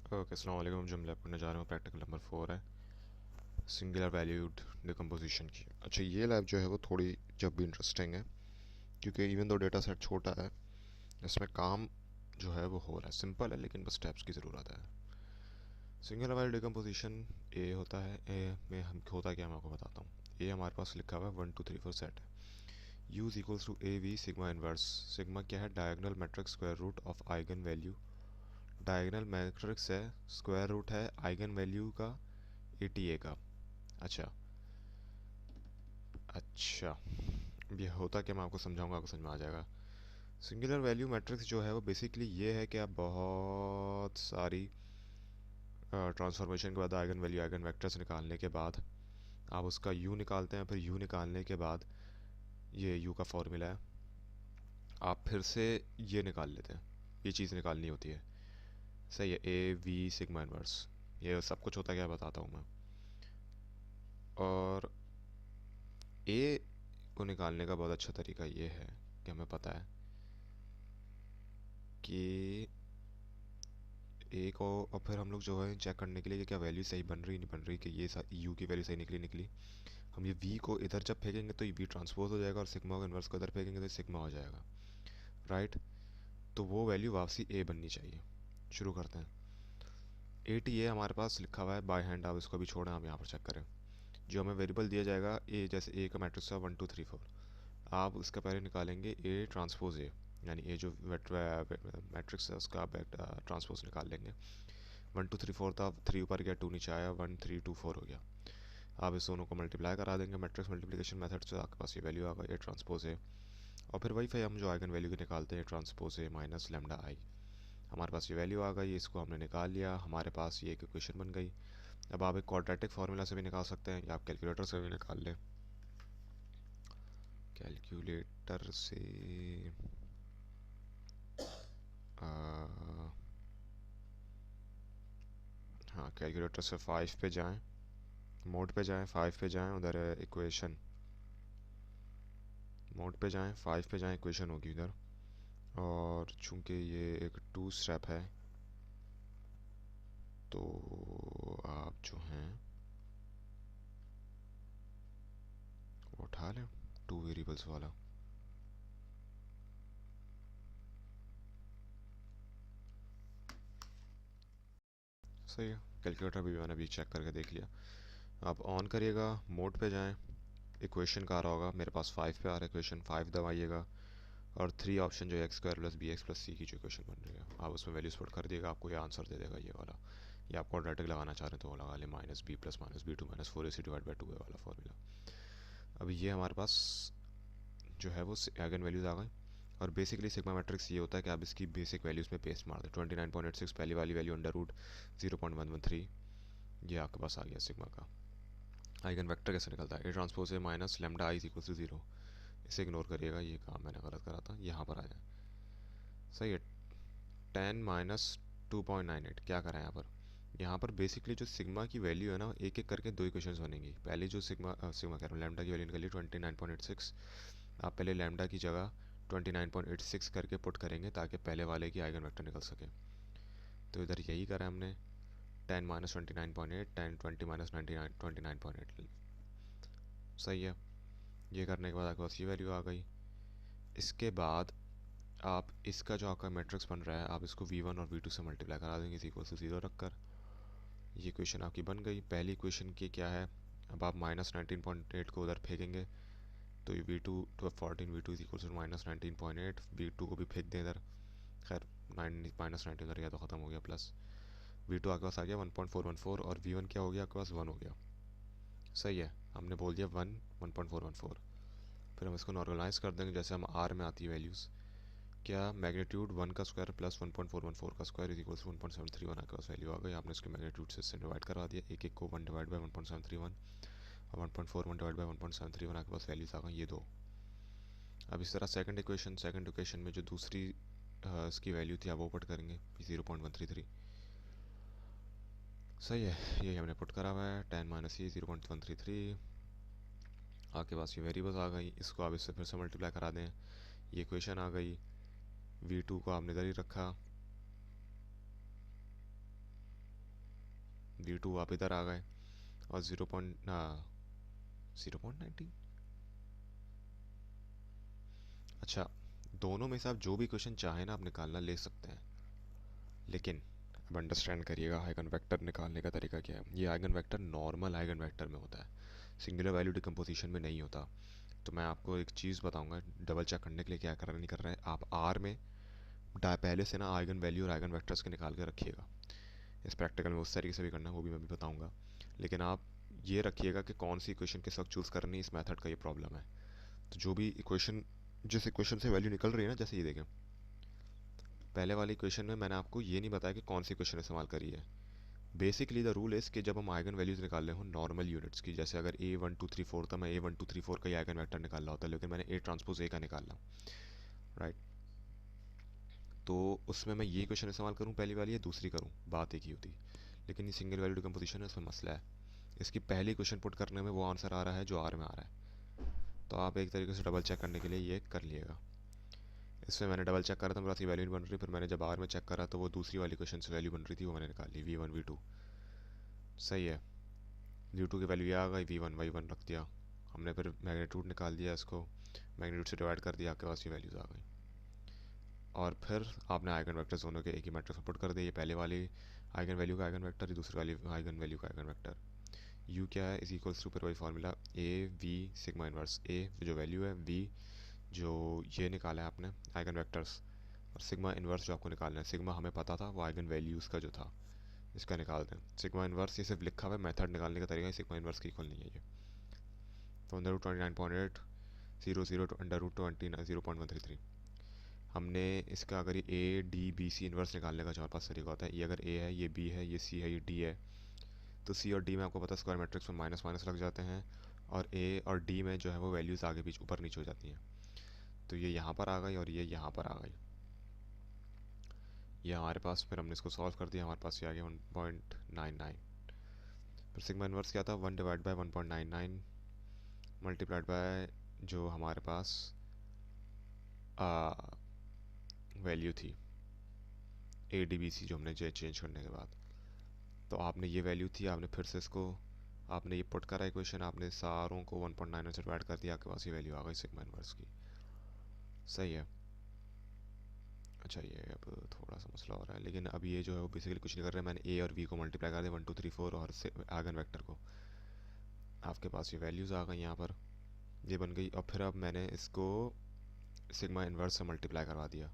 Okay, अस्सलाम वालेकुम। जो हम लैब करने जा रहे हैं प्रैक्टिकल नंबर 4 है, सिंगुलर वैल्यूड डिकम्पोजिशन की। अच्छा, ये लैब जो है वो थोड़ी जब भी इंटरेस्टिंग है, क्योंकि इवन दो डेटा सेट छोटा है, इसमें काम जो है वो हो रहा है, सिंपल है, लेकिन बस स्टेप्स की ज़रूरत है। सिंगुलर वैल्यूड डिकम्पोजिशन ए होता है। ए में हम होता क्या, मैं आपको बताता हूँ। ए हमारे पास लिखा हुआ है 1 2 3 4 सेट है। U equals to A V sigma inverse. Sigma क्या है? Diagonal matrix square root of eigenvalue. Diagonal matrix है, स्क्वायर रूट है आइगन वैल्यू का, ATA का। अच्छा अच्छा, अब ये होता क्या, मैं आपको समझाऊंगा, आपको समझ में आ जाएगा। सिंगुलर वैल्यू मैट्रिक्स जो है वो बेसिकली ये है कि आप बहुत सारी ट्रांसफॉर्मेशन के बाद आइगन वैल्यू आइगन वेक्टर्स निकालने के बाद आप उसका यू निकालते हैं। फिर यू निकालने के बाद ये यू का फॉर्मूला है, आप फिर से ये निकाल लेते हैं। ये चीज़ निकालनी होती है, सही है। ए वी सिग्मा इनवर्स, ये सब कुछ होता है, क्या बताता हूँ मैं। और ए को निकालने का बहुत अच्छा तरीका ये है कि हमें पता है कि ए को, और फिर हम लोग जो है चेक करने के लिए कि क्या वैल्यू सही बन रही नहीं बन रही, कि ये यू की वैल्यू सही निकली निकली। हम ये वी को इधर जब फेंकेंगे तो ये वी ट्रांसपोज हो जाएगा, और सिग्मा को इन्वर्स को इधर फेंकेंगे तो सिग्मा हो जाएगा, राइट। तो वो वैल्यू वापसी ए बननी चाहिए। शुरू करते हैं। ATA हमारे पास लिखा हुआ है बाय हैंड, आप इसको भी छोड़ें, हम यहाँ पर चेक करें। जो हमें वेरिएबल दिया जाएगा ए, जैसे ए का मैट्रिक्स है 1 2 3 4, आप उसका पहले निकालेंगे ए ट्रांसपोज ए, यानी ए जो मैट्रिक्स है उसका आप ट्रांसपोज निकाल लेंगे। 1 2 3 4 था, 3 ऊपर गया, 2 नीचे आया, 1 3 2 4 हो गया। आप इस दोनों को मल्टीप्लाई करा देंगे मैट्रिक्स मल्टीप्लिकेशन मेथड से, आपके पास ये वैल्यू आ गई, ए ट्रांसपोज ए। और फिर वही फिर हम जो आइगन वैल्यू की निकालते हैं, ट्रांसपोज ए माइनस लेमडा आई। हमारे पास ये वैल्यू आ गई, इसको हमने निकाल लिया, हमारे पास ये एक इक्वेशन बन गई। अब आप एक क्वाड्रेटिक फार्मूला से भी निकाल सकते हैं, या आप कैलकुलेटर से भी निकाल लें। कैलकुलेटर से आ, हाँ, कैलकुलेटर से 5 पे जाएं, मोड पे जाएं, 5 पे जाएं, उधर है इक्वेशन। मोड पे जाएं, 5 पे जाएं, इक्वेशन होगी उधर। और चूंकि ये एक 2 स्टेप है, तो आप जो हैं वो उठा लें, 2 वेरिएबल्स वाला। सही है, कैलकुलेटर भी मैंने अभी चेक करके देख लिया। आप ऑन करिएगा, मोड पे जाएं, इक्वेशन का आ रहा होगा, मेरे पास 5 पे आ रहा है इक्वेशन, 5 दबाइएगा, और 3 ऑप्शन जो X square plus B X plus C की जो इक्वेशन बन रही है, आप उसमें वैल्यूज पुट कर दिएगा, आपको ये आंसर दे देगा ये वाला। या आप क्वाड्रेटिक लगाना चाह रहे हैं तो वो लगा लें, minus B plus minus B two minus 4AC divide by 2 वाला फॉर्मूला। अब ये हमारे पास जो है वो आइगन वैल्यूज आ गए। और बेसिकली सिग्मा मैट्रिक्स ये होता है कि आप इसकी बेसिक वैल्यूज़ में पेस्ट मार दें। 29.86 पहली वाली वैल्यू अंडर रूट 0.113, ये आपके पास आ गया सिग्मा का। आइगन वेक्टर कैसे निकलता है? A transpose A minus lambda I equal to 0। इसे इग्नोर करिएगा, ये काम मैंने गलत करा था, यहाँ पर आ जाए। सही है। 10 माइनस 2.98 क्या करा है यहाँ पर? यहाँ पर बेसिकली जो सिग्मा की वैल्यू है ना, एक एक करके दो इक्वेशंस बनेंगी। पहले जो सिग्मा सिग्मा कह रहा हूँ, लैम्डा की वैल्यू निकली 29.86। आप पहले लैम्डा की जगह 29.86 करके पुट करेंगे ताकि पहले वाले की आइगन वेक्टर निकल सके। तो इधर यही करा है हमने, 10 माइनस 29.8, 10 20 माइनस 29.8। सही है। ये करने के बाद आपके पास ये वैल्यू आ गई। इसके बाद आप इसका जो आपका मैट्रिक्स बन रहा है, आप इसको V1 और V2 से मल्टीप्लाई करा देंगे, इक्वल टू 0 रखकर। ये इक्वेशन आपकी बन गई। पहली इक्वेशन की क्या है, अब आप माइनस 19.8 को उधर फेंकेंगे, तो ये V2 to 14 V2 is equal to minus 19.8, V2 को भी फेंक दें इधर। खैर, माइनस 19 उधर गया तो ख़त्म हो गया, प्लस V2 आपके पास आ गया 1.414, और V1 क्या हो गया आपके पास, 1 हो गया। सही है, हमने बोल दिया 1.414। फिर हम इसको नॉर्मलाइज कर देंगे, जैसे हम R में आती है वैल्यूज़। क्या मैग्नीट्यूड 1 का स्क्वायर प्लस 1.414 का स्क्वायर इज इक्वल्स टू 1.731, आपके पास वैल्यू आ गई। आपने इसके मैग्नीट्यूड से इससे डिवाइड करवा दिया, एक एक को 1 डिवाइड बाई 1.731, और 1.41 डिवाइड बाई 1.731, आपके पास वैल्यूज आ गई ये दो। अब इस तरह सेकंड इक्वेशन में जो दूसरी इसकी वैल्यू थी आप वो पुट करेंगे, 0.133। सही है, यही हमने पुट करा हुआ है, 10 माइनस ये 0.133। आपके पास ये वेरिएबल्स आ गई, इसको आप इससे फिर से मल्टीप्लाई करा दें, ये इक्वेशन आ गई। V2 को आपने इधर ही रखा, V2 आप इधर आ गए और 0.19। अच्छा, दोनों में से आप जो भी क्वेश्चन चाहें ना आप निकालना ले सकते हैं, लेकिन अब अंडरस्टैंड करिएगा आइगन वेक्टर निकालने का तरीका क्या है। ये eigen vector normal eigen vector में होता है, सिंगुलर वैल्यू डिकम्पोजिशन में नहीं होता। तो मैं आपको एक चीज़ बताऊंगा डबल चेक करने के लिए क्या करना नहीं कर रहा है। आप आर में पहले से ना आइगन वैल्यू और आइगन वेक्टर्स के निकाल के रखिएगा। इस प्रैक्टिकल में उस तरीके से भी करना है, वो भी मैं भी बताऊंगा। लेकिन आप ये रखिएगा कि कौन सी इक्वेशन के साथ चूज़ करनी, इस मेथड का ये प्रॉब्लम है। तो जो भी इक्वेशन, जिस इक्वेशन से वैल्यू निकल रही है ना, जैसे ये देखें पहले वाली इक्वेशन में मैंने आपको ये नहीं बताया कि कौन सी इक्वेशन इस्तेमाल करी है। बेसिकली द रूल इज़ कि जब हम आइगन वैल्यूज़ निकाल रहे हो नॉर्मल यूनिट्स की, जैसे अगर A1234 था, मैं A1234 का ही आइगन वेक्टर निकाल रहा होता, लेकिन मैंने A ट्रांसपोज A का निकालना, राइट। तो उसमें मैं ये क्वेश्चन इस्तेमाल करूँ पहली वाली या दूसरी करूँ, बात एक ही होती। लेकिन ये सिंगल वैल्यू डिकम्पोजिशन है, उसमें मसला है। इसकी पहली क्वेश्चन पुट करने में वो आंसर आ रहा है जो आर में आ रहा है। तो आप एक तरीके से डबल चेक करने के लिए ये कर लिएगा। इसमें मैंने डबल चेक करा था, मेरे पास वैल्यू नहीं बन रही, फिर मैंने जब आर में चेक करा तो वो दूसरी वाली क्वेश्चन से वैल्यू बन रही थी, वो मैंने निकाल ली V1 V2। सही है, V2 की वैल्यू ये आ गई, V1 Y1 रख दिया हमने, फिर मैग्नीट्यूड निकाल दिया, इसको मैग्नीट्यूड से डिवाइड कर दिया, आपके पास ये वैल्यूज़ आ गई। और फिर आपने आइगन वेक्टर्स दोनों के एक ही मैट्रिक्स में पुट कर दिए। ये पहले वाली आइगन वैल्यू का आइगन वेक्टर, ये दूसरी वाली आइगन वैल्यू का आइगन वेक्टर। यू क्या है, इज इक्वल्स टू, फिर वही formula A V sigma inverse A जो वैल्यू है, V जो ये निकाला है आपने आइगन वेक्टर्स, और सिग्मा इनवर्स जो आपको निकालना है। सिग्मा हमें पता था, वो आइगन वैल्यूज़ का जो था, इसका निकाल दें। सिग्मा इनवर्स ये सिर्फ लिखा हुआ है, मेथड निकालने का तरीका है, सिग्मा इनवर्स की इक्वल नहीं है ये। तो under root 29.8 00 to under root 0.133। हमने इसका अगर ये A D B C inverse निकालने का जो हमारे पास तरीका होता है, ये अगर A है, ये B है, ये C है, ये D है, तो C और D में आपको पता है स्क्वायर मैट्रिक्स में माइनस माइनस लग जाते हैं, और A और D में जो है वो वैल्यूज़ आगे पीछे ऊपर नीचे हो जाती हैं। तो ये यहाँ पर आ गई और ये यहाँ पर आ गई। ये हमारे पास, फिर हमने इसको सॉल्व कर दिया, हमारे पास ये आ गया 1.99। फिर सिग्मा इनवर्स क्या था, 1 डिवाइड बाई 1.99 मल्टीप्लाइड बाय जो हमारे पास वैल्यू थी AD BC जो हमने चेंज करने के बाद। तो आपने ये वैल्यू थी, आपने फिर से इसको आपने ये पुट करा इक्वेशन, आपने सारों को 1.9 से डिवाइड कर दिया, आपके पास ये वैल्यू आ गई सिग्मा इनवर्स की। सही है। अच्छा, ये अब थोड़ा सा मसला हो रहा है, लेकिन अब ये जो है वो बेसिकली कुछ नहीं कर रहे हैं, मैंने A और V को मल्टीप्लाई कर दिया 1 2 3 4 और से आइगन वेक्टर को, आपके पास ये वैल्यूज़ आ गई यहाँ पर, ये बन गई। और फिर अब मैंने इसको सिग्मा इनवर्स से मल्टीप्लाई करवा दिया।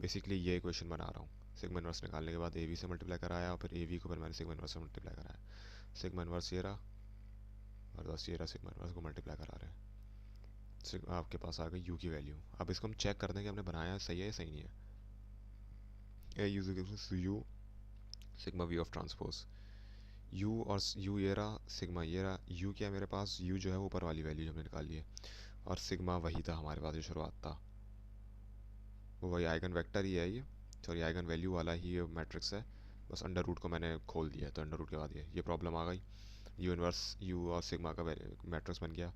बेसिकली ये इक्वेशन बना रहा हूँ। सिग्मा इनवर्स निकालने के बाद A V से मल्टीप्लाई कराया, और फिर A V को फिर मैंने सिग्मा इनवर्स से मल्टीप्लाई कराया। सिग्मा इनवर्स ये रहा, और बस ये रहा, सिग्मा इनवर्स को मल्टीप्लाई करा रहे हैं। आपके पास आ गई U की वैल्यू। अब इसको हम चेक कर दें कि हमने बनाया सही है या सही नहीं है। U sigma V of transpose, U और U ये रहा, सिग्मा ये रहा। U क्या है मेरे पास, U जो है ऊपर वाली वैल्यू जो हमने निकाली है, और सिग्मा वही था हमारे पास जो शुरुआत था, वो वही आइगन वेक्टर ही है ये, सॉरी आइगन वैल्यू वाला ही ये मैट्रिक्स है। बस अंडर रूट को मैंने खोल दिया, तो अंडर रूट के बाद ये प्रॉब्लम आ गई। U इनवर्स U और सिग्मा का मैट्रिक्स बन गया,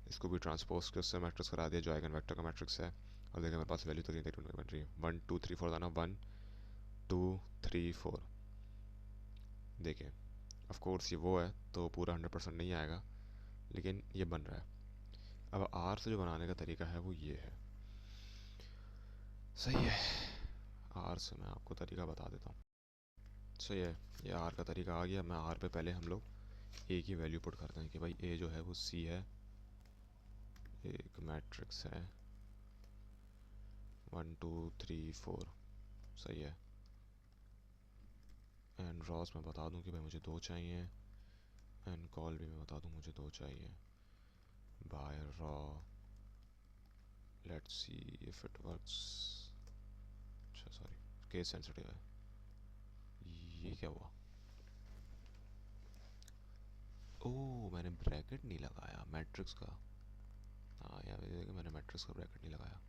इसको भी ट्रांसपोज के उससे मैट्रिक्स करा दिया जो आइगन वेक्टर का मैट्रिक्स है। और देखिए मेरे पास वैल्यू तो नहीं बन रही है, 1 2 3 4 था ना, 1 2 3 4। देखिए ऑफ कोर्स ये वो है तो पूरा 100% नहीं आएगा, लेकिन ये बन रहा है। अब आर से जो बनाने का तरीका है वो ये है। सही है, आर से मैं आपको तरीका बता देता हूँ। सही है, ये आर का तरीका आ गया। मैं आर पे पहले हम लोग ए की वैल्यू पुट करते हैं कि भाई ए जो है वो सी है, एक मैट्रिक्स है 1 2 3 4। सही है। एंड रॉस मैं बता दूं कि भाई मुझे 2 चाहिए, एंड कॉल भी मैं बता दूं मुझे 2 चाहिए। By row, let's see if it works. अच्छा सॉरी, केस सेंसिटिव है। ये क्या हुआ, ओह मैंने ब्रैकेट नहीं लगाया मैट्रिक्स का। हाँ यार, मैंने मैट्रिक्स का ब्रैकेट नहीं लगाया।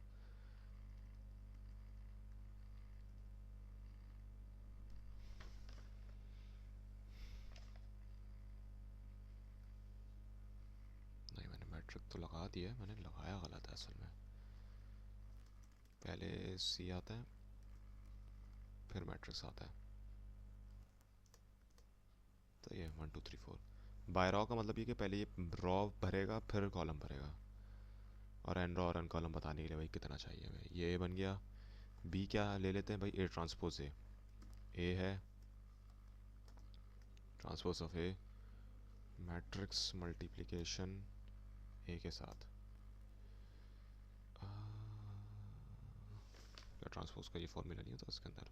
नहीं, मैंने मैट्रिक तो लगा दिया, मैंने लगाया गलत है असल में। पहले सी आता है, फिर मैट्रिक्स आता है। तो ये 1 2 3 4। बाय रॉ का मतलब ये कि पहले ये रॉ भरेगा फिर कॉलम भरेगा, और एन रॉ और एन कॉलम बताने के लिए भाई कितना चाहिए हमें। ये बन गया। बी क्या ले लेते हैं भाई, ए ट्रांसपोज ए है transpose of A matrix multiplication A के साथ। क्या ट्रांसपोज का ये फॉर्मूला नहीं होता इसके अंदर?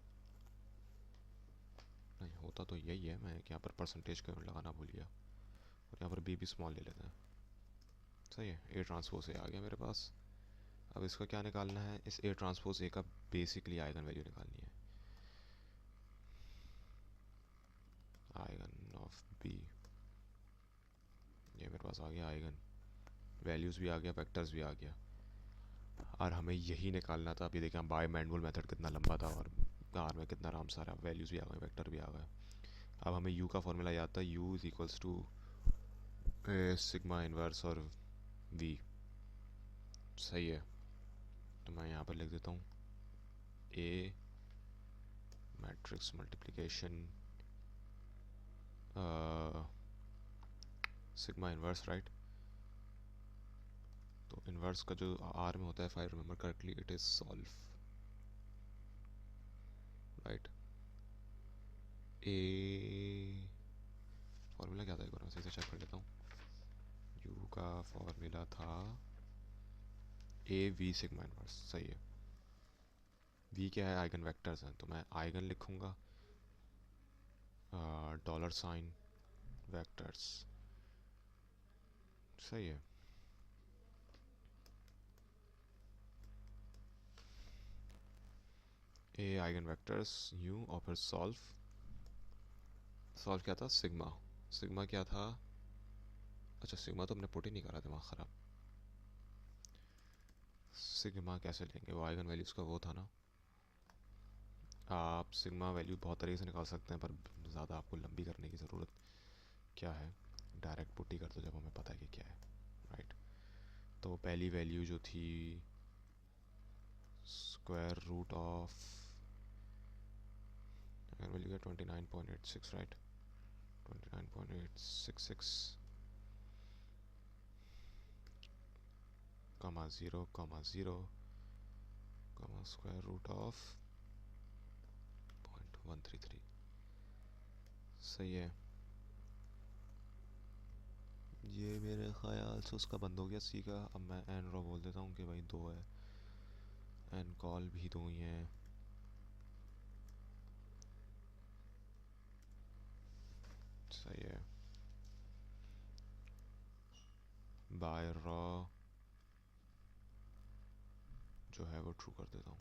नहीं होता तो यही है, मैं यहाँ पर परसेंटेज का लगाना भूल गया। और यहाँ पर बी भी स्मॉल ले लेते हैं। सही है, ए ट्रांसपोज ए आ गया मेरे पास। अब इसका क्या निकालना है, इस ए ट्रांसपोज ए का बेसिकली आइगन वैल्यू निकालनी है। आइगन ऑफ बी, ये मेरे पास आ गया आइगन। वैल्यूज़ भी आ गया, वेक्टर्स भी आ गया। और हमें यही निकालना था। अभी देखें बाय मैनुअल मेथड कितना लंबा था और आर में कितना आराम सारा। वैल्यूज़ भी आ गए, वेक्टर भी आ गए। अब हमें यू का फॉर्मूला याद था, U is equals to sigma inverse और वी। सही है, तो मैं यहाँ पर लिख देता हूँ A matrix multiplication sigma inverse, right. तो इनवर्स का जो आर में होता है, if I remember correctly, it is solve, right. ए फॉर्मूला क्या था, एक बार मैं सही से चेक कर लेता हूँ। यू का फॉर्मूला था ए वी सिग्मा इनवर्स, सही है। वी क्या है, आइगन वेक्टर्स हैं, तो मैं आइगन लिखूँगा डॉलर साइन वेक्टर्स। सही है। ए आइगन वेक्टर्स यू और फिर सॉल्व। सॉल्व क्या था, सिग्मा। सिग्मा क्या था, अच्छा सिग्मा तो हमने पुट ही नहीं करा, दिमाग ख़राब। सिग्मा कैसे लेंगे, वो आइगन वैल्यूज़ का वो था ना। आप सिग्मा वैल्यू बहुत तरीके से निकाल सकते हैं, पर ज़्यादा आपको लंबी करने की ज़रूरत क्या है, डायरेक्ट पुट ही कर दो जब हमें पता है कि क्या है, राइट। तो पहली वैल्यू जो थी स्क्वायर रूट ऑफ वैल्यू है 29.86, राइट। 29.866 कमा 0 कमा 0 कमा स्क्वायर रूट ऑफ 0.133। सही है। ये मेरे ख्याल से उसका बंद हो गया सी का। अब मैं एन रो बोल देता हूँ कि भाई 2 है, एन कॉल भी 2 ही हैं। सही है। बाय रॉ जो है वो ट्रू कर देता हूँ।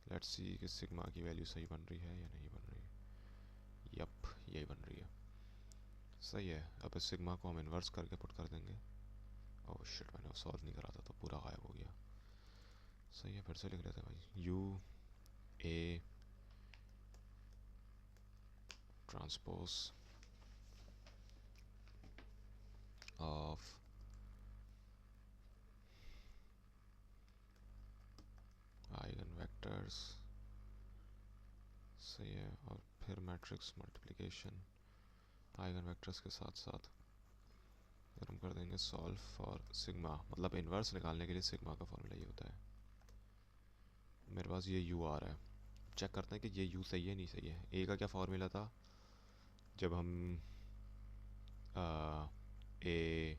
लेट्स सी कि सिग्मा की वैल्यू सही बन रही है या नहीं बन रही। यप, यही बन रही है। सही है। अब इस सिग्मा को हम इन्वर्स करके पुट कर देंगे। ओह शिट, मैंने सॉल्व नहीं करा था तो पूरा गायब हो गया। सही है, फिर से लिख लेते हैं भाई, U A transpose of eigen vectors. सही है। और फिर मैट्रिक्स मल्टीप्लिकेशन आइगन वेक्टर्स के साथ साथ फिर हम कर देंगे सॉल्व फॉर सिग्मा, मतलब इन्वर्स निकालने के लिए सिग्मा का फॉर्मूला ये होता है। मेरे पास ये यू आ रहा है, चेक करते हैं कि ये यू सही है नहीं सही है। ए का क्या फॉर्मूला था, जब हम ए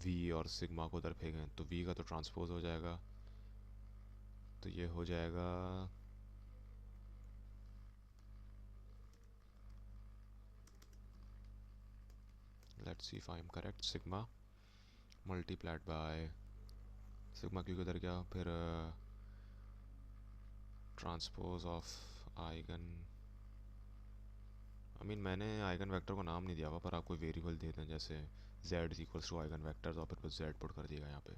वी और सिग्मा को उधर फेंकें तो वी का तो ट्रांसपोज हो जाएगा, तो ये हो जाएगा let's see if I am correct, sigma multiplied by sigma क्योंकि उधर गया, फिर transpose of eigen. I mean मैंने आइगन वेक्टर को नाम नहीं दिया हुआ, पर आप कोई वेरिएबल दे दें जैसे z is equals to eigenvectors और फिर z पुट कर दिएगा यहाँ पे।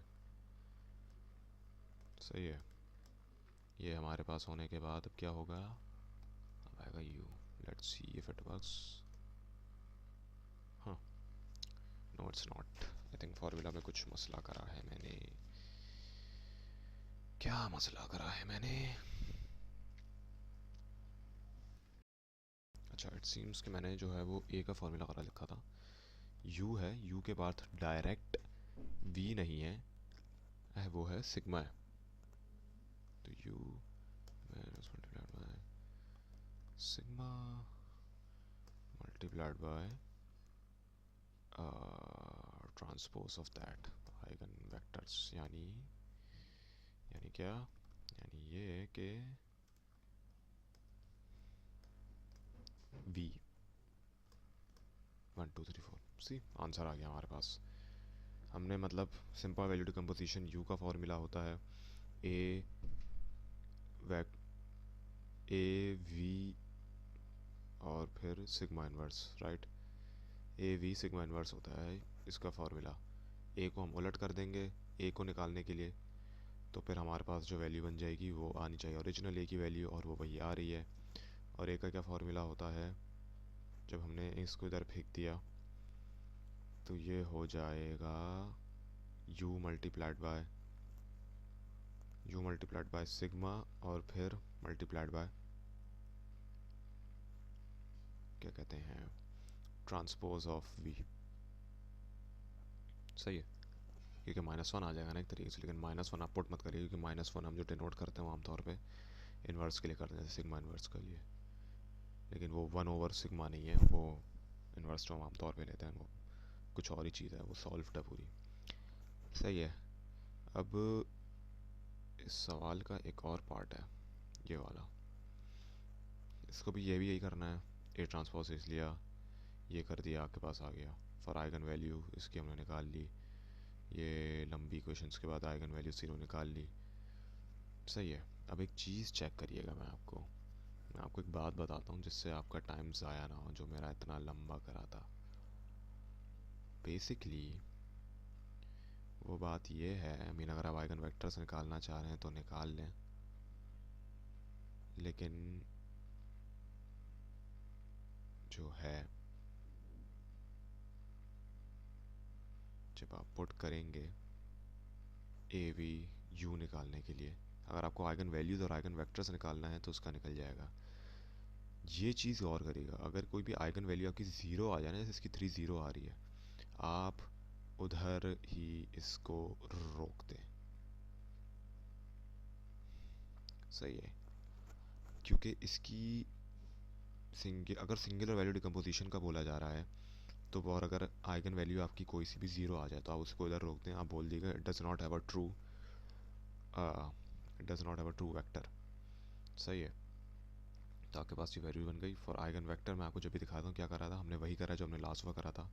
सही है। ये हमारे पास होने के बाद अब क्या होगा, अब आएगा u। Let's see if it works. हाँ, no it's not. I think formula में कुछ मसला करा है मैंने। क्या मसला करा है मैंने? अच्छा, इट सीम्स कि मैंने जो है वो ए का फॉर्मूला करा लिखा था, यू है, यू के बाद डायरेक्ट वी नहीं है, वो है सिग्मा है, तो you minus multiplied by sigma multiplied by transpose of that eigen vectors, यानी क्या, यानी ये कि वी 1 2 3 4, सी आंसर आ गया हमारे पास। हमने मतलब सिंपल वैल्यू डिकम्पोजिशन, यू का फॉर्मूला होता है ए वैक ए वी और फिर सिग्मा इन्वर्स, राइट, ए वी सिग्मा इन्वर्स होता है इसका फॉर्मूला। ए को हम उलट कर देंगे ए को निकालने के लिए, तो फिर हमारे पास जो वैल्यू बन जाएगी वो आनी चाहिए ओरिजिनल ए की वैल्यू, और वो वही आ रही है। और ए का क्या फॉर्मूला होता है, जब हमने इसको इधर फेंक दिया तो ये हो जाएगा यू मल्टीप्लाइड बाय सिग्मा और फिर मल्टीप्लाइड बाय क्या कहते हैं, ट्रांसपोज ऑफ वी। सही है, क्योंकि -1 आ जाएगा ना एक तरीके से, लेकिन -1 आप पुट मत करिए, क्योंकि -1 हम जो डिनोट करते हैं वो आमतौर पे इन्वर्स के लिए करते हैं, जैसे सिग्मा इन्वर्स के लिए, लेकिन वो 1/सिग्मा नहीं है, वो इन्वर्स जो हम आमतौर पे लेते हैं वो कुछ और ही चीज़ है, वो सॉल्व्ड है पूरी। सही है। अब इस सवाल का एक और पार्ट है, ये वाला, इसको भी यही करना है। ए ट्रांसपोज इस लिया, ये कर दिया, आपके पास आ गया फॉर आइगन वैल्यू, इसकी हमने निकाल ली, ये लंबी क्वेश्चंस के बाद आइगन वैल्यू तीनों निकाल ली। सही है। अब एक चीज़ चेक करिएगा, मैं आपको एक बात बताता हूँ जिससे आपका टाइम ज़ाया ना हो, जो मेरा इतना लंबा करा था। बेसिकली वो बात ये है, अगर आप आइगन वेक्टर्स निकालना चाह रहे हैं तो निकाल लें, लेकिन जो है जब आप पुट करेंगे ए वी यू निकालने के लिए, अगर आपको आइगन वैल्यूज़ और आइगन वेक्टर्स निकालना है तो उसका निकल जाएगा। ये चीज़ और करिएगा, अगर कोई भी आइगन वैल्यू आपकी ज़ीरो आ जाए ना, जैसे इसकी 3 0 आ रही है, आप उधर ही इसको रोक दें। सही है, क्योंकि इसकी अगर सिंगुलर वैल्यू डिकम्पोजिशन का बोला जा रहा है, तो और अगर आइगन वैल्यू आपकी कोई सी भी ज़ीरो आ जाए तो आप उसको इधर रोक दें, आप बोल दीजिएगा it does not have a true vector. सही है, तो आपके पास ये वैल्यू बन गई फॉर आइगन वेक्टर। मैं आपको जब भी दिखाता हूँ क्या करा था, हमने वही करा जो हमने लास्ट में करा था,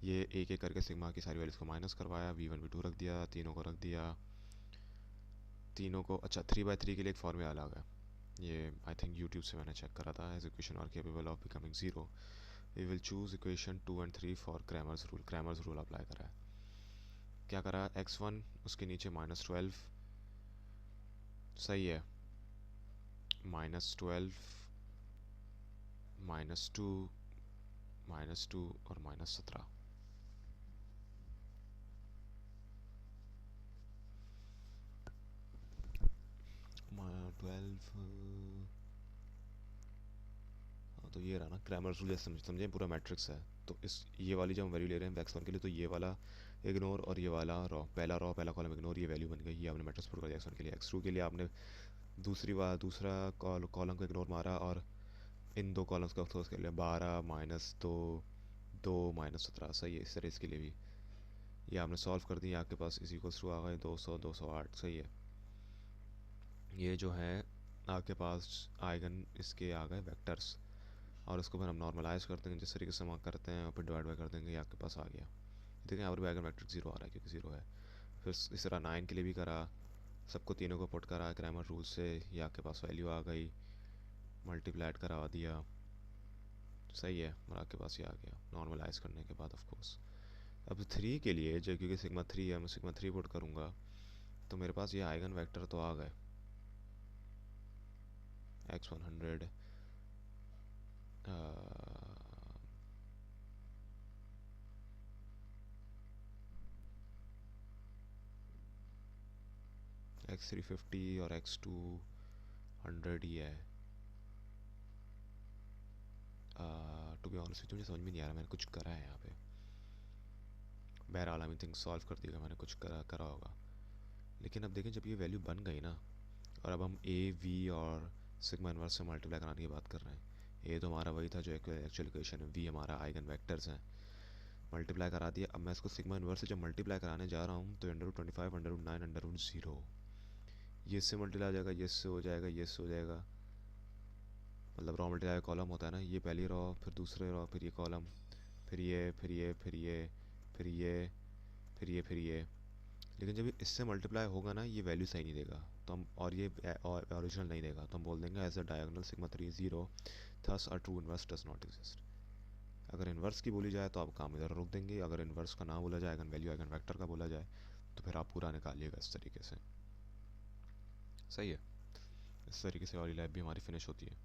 ये एक एक करके सिग्मा की सारी वैल्यूज़ को माइनस करवाया, V1 V2 रख दिया, तीनों को रख दिया, तीनों को। अच्छा, 3/3 के लिए एक फॉर्मूला अलग है, ये आई थिंक यूट्यूब से मैंने चेक करा था। As equation are capable of becoming zero, we will choose equation 2 and 3 for Cramer's rule apply करा है। क्या करा, x1 उसके नीचे -12, सही है, -12 -2 -2 और -17। -12, हाँ तो ये रहा ना क्रैमर्स रूल, जैसे समझे पूरा मैट्रिक्स है, तो इस ये वाली जब हम वैल्यू ले रहे हैं x1 के लिए, तो ये वाला इग्नोर और ये वाला रॉ पहला कॉलम इग्नोर, ये वैल्यू बन गई, ये आपने मैट्रिक्स प्रूव कर दिया x1 के लिए। x2 के लिए आपने दूसरा कॉलम को इग्नोर मारा और इन दो कॉलम्स का अफसोस कर लिया, 12 -2 2 -17। सही है, इस तरह इसके लिए भी ये आपने सॉल्व कर दिया, आपके पास इसी को थ्रू आ गए 200 208। सही है, ये जो है आपके पास आइगन इसके आ गए वेक्टर्स, और उसको फिर हम नॉर्मलाइज कर देंगे जिस तरीके से हम करते हैं, और फिर डिवाइड बाई कर देंगे, ये आपके पास आ गया। देखिए यहाँ पर भी आइगन वेक्टर 0 आ रहा है क्योंकि 0 है। फिर इस तरह 9 के लिए भी करा, सबको तीनों को पुट करा क्रैमर रूल से, ये आपके पास वैल्यू आ गई, मल्टीप्लाइड करा दिया। सही है, और आपके पास ये आ गया नॉर्मलाइज करने के बाद ऑफ कोर्स। अब 3 के लिए जो क्योंकि सिग्मा 3 है, मैं सिग्मा 3 पुट करूँगा, तो मेरे पास ये आइगन वेक्टर तो आ गए, x100 x350 और x200 ही है। टू बी ऑनेस्ट मुझे समझ में नहीं आ रहा मैंने कुछ करा है यहाँ पे। बहरहाल आई थिंक सॉल्व कर दिएगा, मैंने कुछ करा होगा। लेकिन अब देखें जब ये वैल्यू बन गई ना, और अब हम ए वी और सिग्मा इनवर्स से मल्टीप्लाई कराने की बात कर रहे हैं। ए तो हमारा वही था जो एक्चुअल इक्वेशन है, वी हमारा आइगन वेक्टर्स हैं, मल्टीप्लाई करा दिया। अब मैं इसको सिग्मा इनवर्स से जब मल्टीप्लाई कराने जा रहा हूँ तो under root 25 under root 9 under root 0, ये इससे मल्टीप्लाई हो जाएगा, ये इससे हो जाएगा, ये इससे हो जाएगा। मतलब रॉ मल्टीप्लाई कॉलम होता है ना, ये पहली रॉ फिर दूसरे रॉ फिर ये कॉलम, फिर ये फिर ये फिर ये फिर ये फिर ये फिर ये। लेकिन जब ये इससे मल्टीप्लाई होगा ना ये वैल्यू सही नहीं देगा, तो हम और ये ओरिजिनल नहीं देगा, तो हम बोल देंगे as a diagonal sigma 3 0 thus a true inverse does not exist. अगर इन्वर्स की बोली जाए तो आप काम इधर रोक देंगे, अगर इन्वर्स का ना बोला जाए, आइगन वैल्यू आइगन वेक्टर का बोला जाए, तो फिर आप पूरा निकालिएगा इस तरीके से। सही है, इस तरीके से वाली लैब भी हमारी फिनिश होती है।